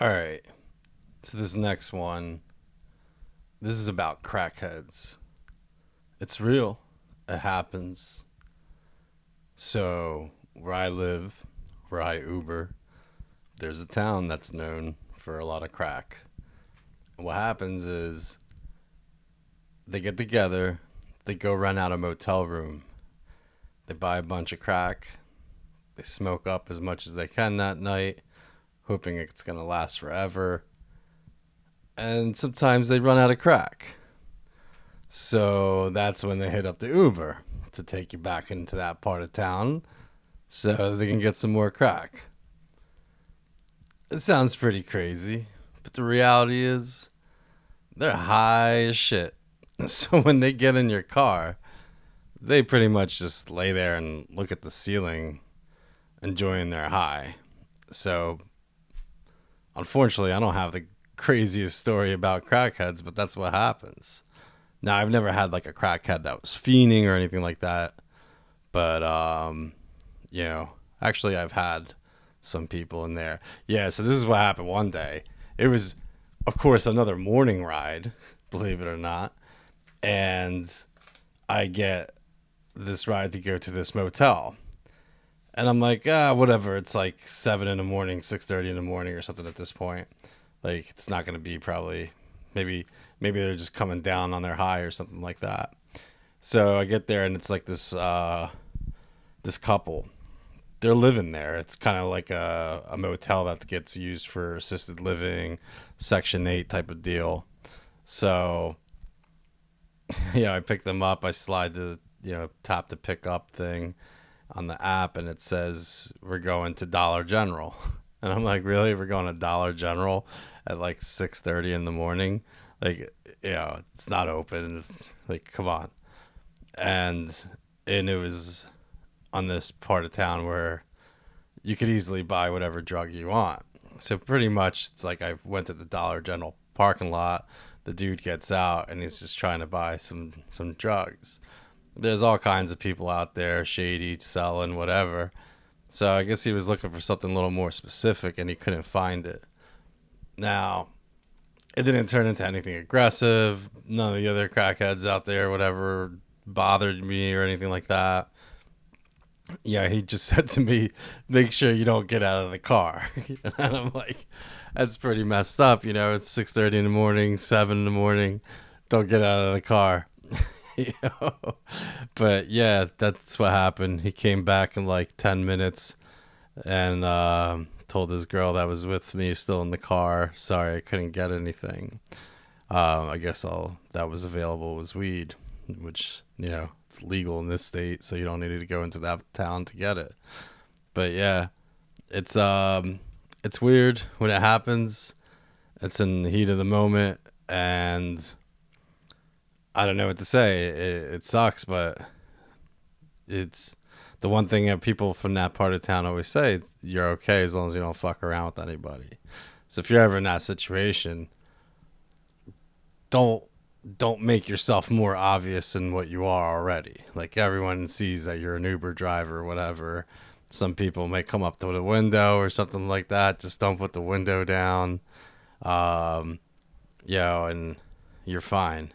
All right. So this next one, this is about crackheads. It's real. It happens. So where I live, where I Uber, there's a town that's known for a lot of crack. What happens is they get together, they go rent out a motel room, they buy a bunch of crack, they smoke up as much as they can that night, hoping it's gonna last forever. And sometimes they run out of crack. So that's when they hit up the Uber to take you back into that part of town so they can get some more crack. It sounds pretty crazy, but the reality is they're high as shit. So when they get in your car, they pretty much just lay there and look at the ceiling, enjoying their high. So unfortunately, I don't have the craziest story about crackheads, but that's what happens. Now, I've never had like a crackhead that was fiending or anything like that, but you know, actually, I've had some people in there. Yeah, so this is what happened one day. It was, of course, another morning ride, believe it or not, and I get this ride to go to this motel. And I'm like, whatever. It's like 7 in the morning, 6:30 in the morning, or something at this point. Like, it's not gonna be probably, maybe, maybe they're just coming down on their high or something like that. So I get there and it's like this couple. They're living there. It's kind of like a motel that gets used for assisted living, Section 8 type of deal. So I pick them up. I slide the tap the pick up thing on the app, and it says we're going to Dollar General. And I'm like, really? We're going to Dollar General at like 6:30 in the morning? Like, it's not open. It's like, come on. And it was on this part of town where you could easily buy whatever drug you want. So pretty much, it's like I went to the Dollar General parking lot. The dude gets out and he's just trying to buy some drugs. There's all kinds of people out there, shady, selling, whatever. So I guess he was looking for something a little more specific and he couldn't find it. Now, it didn't turn into anything aggressive. None of the other crackheads out there, whatever, bothered me or anything like that. Yeah, he just said to me, make sure you don't get out of the car. And I'm like, that's pretty messed up. It's 6:30 in the morning, 7 in the morning. Don't get out of the car. you know? But yeah, that's what happened. He came back in like 10 minutes and told his girl that was with me still in the car, sorry, I couldn't get anything. I guess all that was available was weed, which, it's legal in this state, so you don't need to go into that town to get it. But yeah, it's weird when it happens. It's in the heat of the moment, and I don't know what to say. It sucks, but it's the one thing that people from that part of town always say: you're okay as long as you don't fuck around with anybody. So if you're ever in that situation, don't don't make yourself more obvious than what you are already. Like, everyone sees that you're an Uber driver or whatever. Some people may come up to the window or something like that. Just don't put the window down. Um, and you're fine.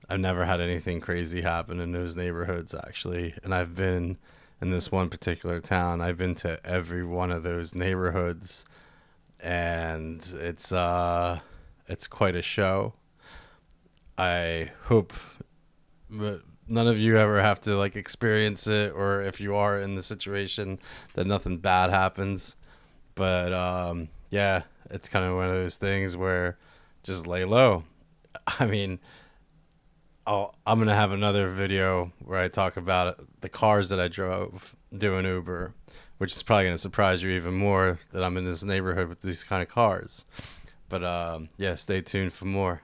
I've never had anything crazy happen in those neighborhoods, actually. And I've been in this one particular town. I've been to every one of those neighborhoods, and it's quite a show. I hope none of you ever have to like experience it, or if you are in the situation, that nothing bad happens. But yeah, it's kind of one of those things where just lay low. I mean, I'm gonna have another video where I talk about the cars that I drove doing Uber, which is probably gonna surprise you even more that I'm in this neighborhood with these kind of cars. But yeah, stay tuned for more.